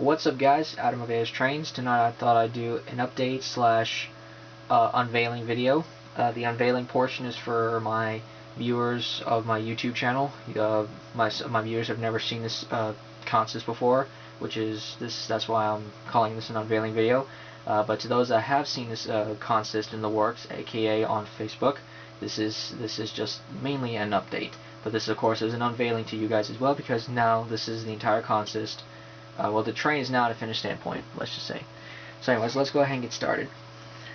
What's up, guys? Adam of AS Trains. Tonight I thought I'd do an update slash unveiling video. The unveiling portion is for my viewers of my YouTube channel. My viewers have never seen this consist before, which is this. That's why I'm calling this an unveiling video. But to those that have seen this consist in the works, aka on Facebook, this is just mainly an update. But this, of course, is an unveiling to you guys as well, because now this is the entire consist. Well, the train is now at a finished standpoint, let's just say. So anyways, let's go ahead and get started.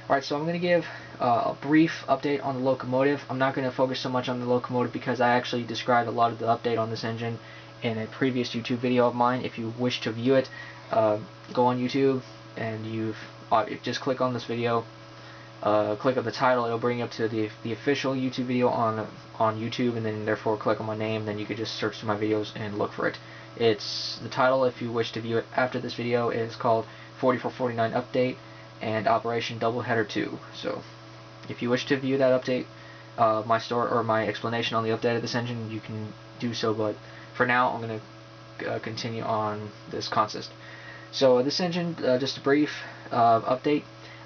Alright, so I'm going to give a brief update on the locomotive. I'm not going to focus so much on the locomotive because I actually described a lot of the update on this engine in a previous YouTube video of mine. If you wish to view it, go on YouTube and just click on this video, click on the title, it'll bring you up to the official YouTube video on YouTube, and then therefore click on my name, then you could just search through my videos and look for it. It's the title, if you wish to view it after this video, is called 4449 Update and Operation Doubleheader 2. So if you wish to view that update, my story or my explanation on the update of this engine, you can do so, but for now I'm going to continue on this consist. So this engine, just a brief update.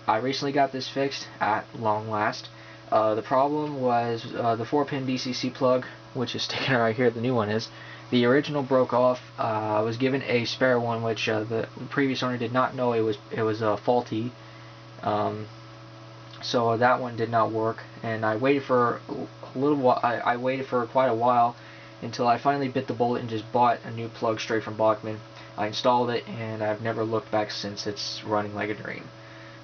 I recently got this fixed at long last. The problem was the 4-pin BCC plug, which is sticking right here, the new one is. The original broke off. I was given a spare one, which the previous owner did not know it was faulty. So that one did not work, and I waited for a little while. I waited for quite a while until I finally bit the bullet and just bought a new plug straight from Bachman. I installed it, and I've never looked back since. It's running like a dream.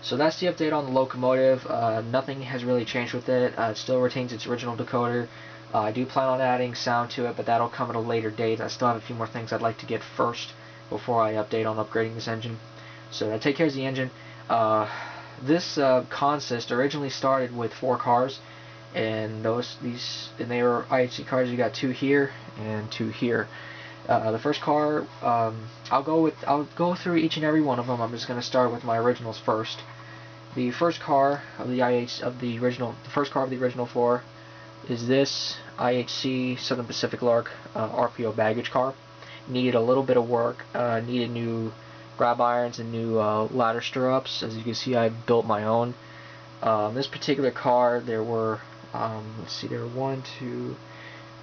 So that's the update on the locomotive. Nothing has really changed with it. It still retains its original decoder. I do plan on adding sound to it, but that'll come at a later date. I still have a few more things I'd like to get first before I update on upgrading this engine. So that takes care of the engine. This consist originally started with 4 cars, and they were IHC cars. You got 2 here and 2 here. The first car, I'll go through each and every one of them. I'm just going to start with my originals first. The first car of the first car of the original 4 is this IHC Southern Pacific Lark RPO baggage car. Needed a little bit of work. Needed new grab irons and new ladder stirrups. As you can see, I built my own. This particular car, there were let's see, there were one, two,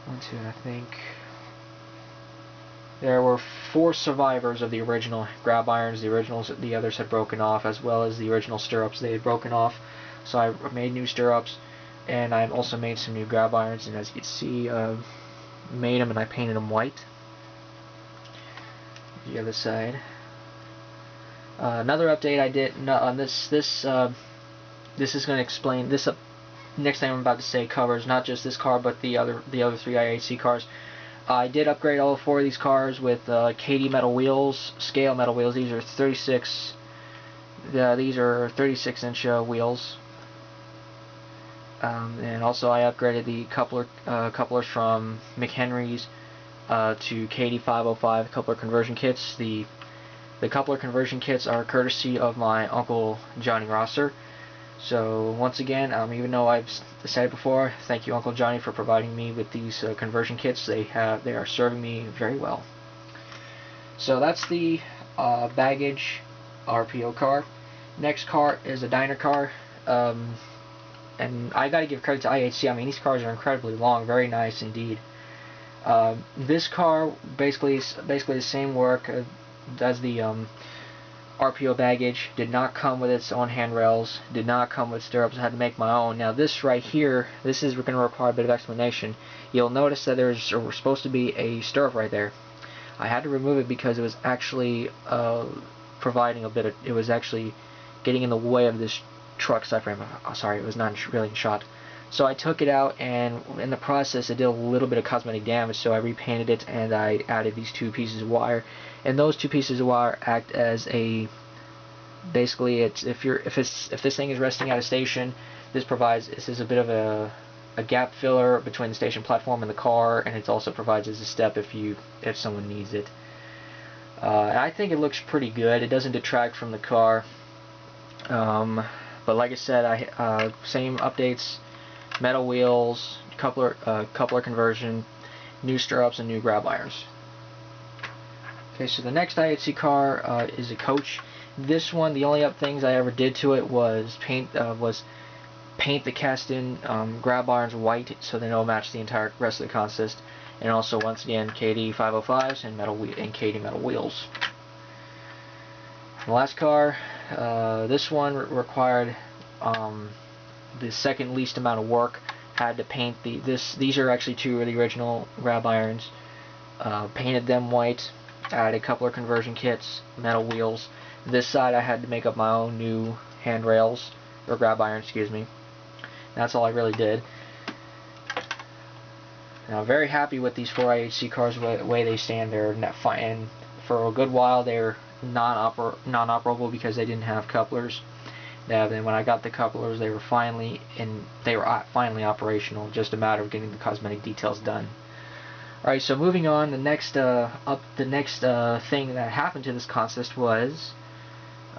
I think. There were 4 survivors of the original grab irons. The others had broken off, as well as the original stirrups. They had broken off, so I made new stirrups, and I also made some new grab irons. And as you can see, made them and I painted them white. The other side. Another update I did on this is going to explain this. Next thing I'm about to say covers not just this car, but the other 3 IHC cars. I did upgrade all 4 of these cars with KD metal wheels, scale metal wheels. These are 36. These are 36-inch wheels. And also I upgraded the couplers from McHenry's to KD 505 coupler conversion kits. The coupler conversion kits are courtesy of my Uncle Johnny Rosser. So once again, even though I've said it before, thank you, Uncle Johnny, for providing me with these conversion kits. They are serving me very well. So that's the baggage RPO car. Next car is a diner car, and I gotta give credit to IHC. I mean, these cars are incredibly long, very nice indeed. This car basically the same work as the RPO baggage. Did not come with its own handrails, did not come with stirrups. I had to make my own. Now this right here, this is going to require a bit of explanation. You'll notice that there's supposed to be a stirrup right there. I had to remove it because it was actually providing a bit of, it was actually getting in the way of this truck side frame. Sorry, it was not really in shot. So I took it out, and in the process it did a little bit of cosmetic damage, so I repainted it and I added these 2 pieces of wire. And those 2 pieces of wire act as a, basically, it's if this thing is resting at a station, this is a bit of a gap filler between the station platform and the car, and it also provides as a step if someone needs it. I think it looks pretty good. It doesn't detract from the car. But like I said, same updates. Metal wheels, coupler conversion, new stirrups, and new grab irons. Okay, so the next IHC car is a coach. This one, the only things I ever did to it was paint the cast-in grab irons white so they don't match the entire rest of the consist, and also once again KD 505s and KD metal wheels. The last car, this one required the second least amount of work. Had to paint these are actually two of the original grab irons. Painted them white, added a couple of conversion kits, metal wheels. This side I had to make up my own new handrails, or grab irons, excuse me. That's all I really did. Now, I'm very happy with these 4 IHC cars the way they stand. They're fine, and for a good while they were non-operable because they didn't have couplers. Then when I got the couplers, they were finally operational. Just a matter of getting the cosmetic details done. Alright, so moving on, the next thing that happened to this consist was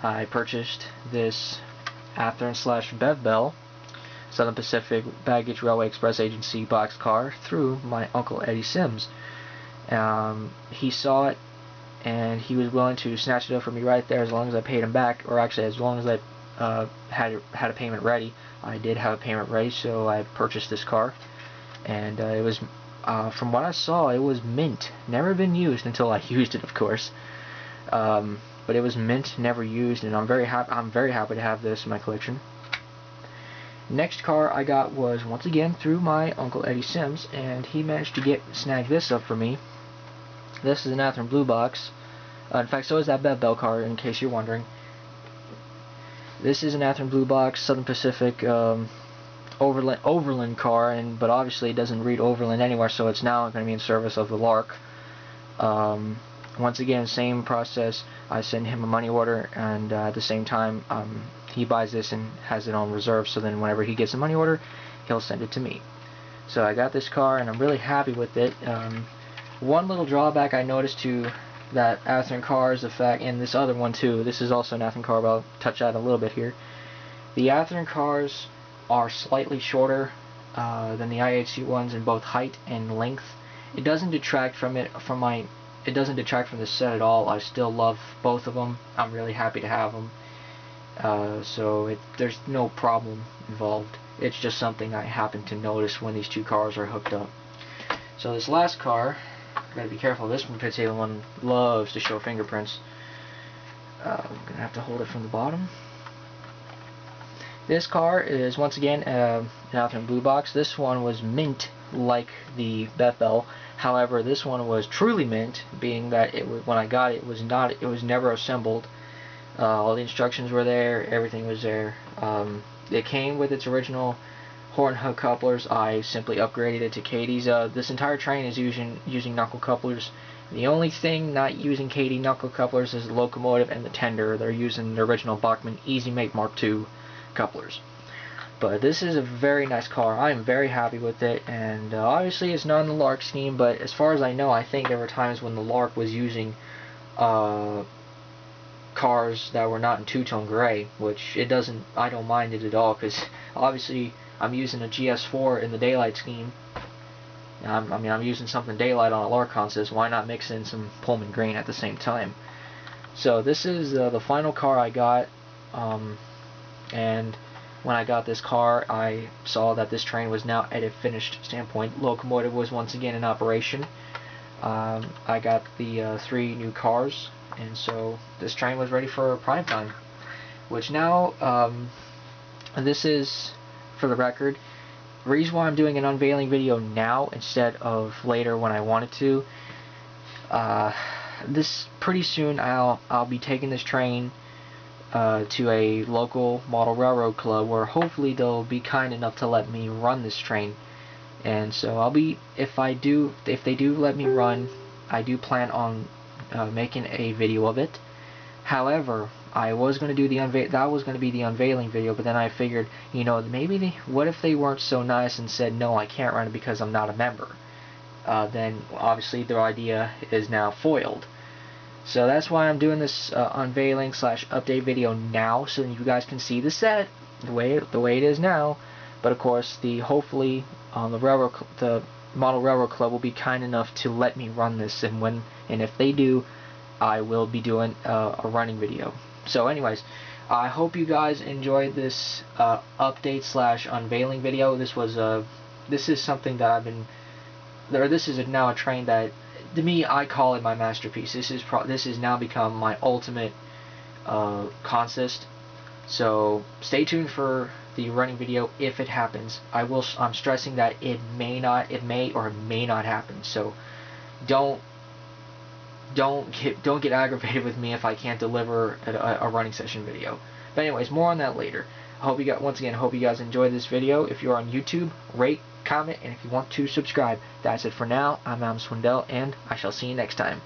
I purchased this Athearn / Bev Southern Pacific Baggage Railway Express Agency box car through my Uncle Eddie Sims. He saw it and he was willing to snatch it up for me right there as long as I paid him back, or actually as long as I had a payment ready. I did have a payment ready, so I purchased this car, and it was from what I saw, it was mint, never been used until I used it, of course. But it was mint, never used, and I'm very happy to have this in my collection. Next car I got was once again through my Uncle Eddie Sims, and he managed to snag this up for me. This is an Athearn Blue Box. In fact, so is that Bev car, in case you're wondering. This is an Athearn Blue Box, Southern Pacific Overland car, but obviously it doesn't read Overland anywhere, so it's now going to be in service of the Lark. Once again, same process. I send him a money order, and at the same time, he buys this and has it on reserve, so then whenever he gets a money order, he'll send it to me. So I got this car, and I'm really happy with it. One little drawback I noticed to that Athearn car is the fact, and this other one too, this is also an Athearn car, but I'll touch that a little bit here. The Athearn cars are slightly shorter than the IHC ones in both height and length. It doesn't detract from the set at all. I still love both of them. I'm really happy to have them. So there's no problem involved. It's just something I happen to notice when these two cars are hooked up. So this last car, gotta be careful. This particular one loves to show fingerprints. I'm gonna have to hold it from the bottom. This car is once again an Athearn Blue Box. This one was mint like the Bethel. However, this one was truly mint, being that when I got it, it was never assembled. All the instructions were there, everything was there. It came with its original horn hook couplers. I simply upgraded it to KD's. This entire train is using knuckle couplers. The only thing not using KD knuckle couplers is the locomotive and the tender. They're using the original Bachmann Easy Make Mark II couplers. But this is a very nice car. I am very happy with it, and obviously it's not in the Lark scheme, but as far as I know, I think there were times when the Lark was using cars that were not in two-tone gray, which I don't mind it at all, because obviously I'm using a GS4 in the daylight scheme. I'm using something daylight on a Lark consist. Why not mix in some Pullman green at the same time? So this is the final car I got, and when I got this car, I saw that this train was now at a finished standpoint. Locomotive was once again in operation. I got the 3 new cars, and so this train was ready for prime time. Which now, this is, for the record, the reason why I'm doing an unveiling video now instead of later when I wanted to. This pretty soon I'll be taking this train to a local model railroad club where hopefully they'll be kind enough to let me run this train. And so if they do let me run, I do plan on making a video of it. However, I was going to do that was going to be the unveiling video, but then I figured, maybe what if they weren't so nice and said, no, I can't run it because I'm not a member? Then obviously their idea is now foiled. So that's why I'm doing this unveiling / update video now, so you guys can see the set the way it is now. But of course, hopefully the model railroad club will be kind enough to let me run this, and if they do, I will be doing a running video. So anyways, I hope you guys enjoyed this update slash unveiling video. This is something that I've been, or this is now a train that, to me, I call it my masterpiece. This has now become my ultimate consist. So stay tuned for the running video if it happens. I'm stressing that it may or may not happen. So don't get aggravated with me if I can't deliver a running session video. But anyways, more on that later. I hope you guys enjoyed this video. If you're on YouTube, rate, comment, and if you want to, subscribe. That's it for now. I'm Swindell, and I shall see you next time.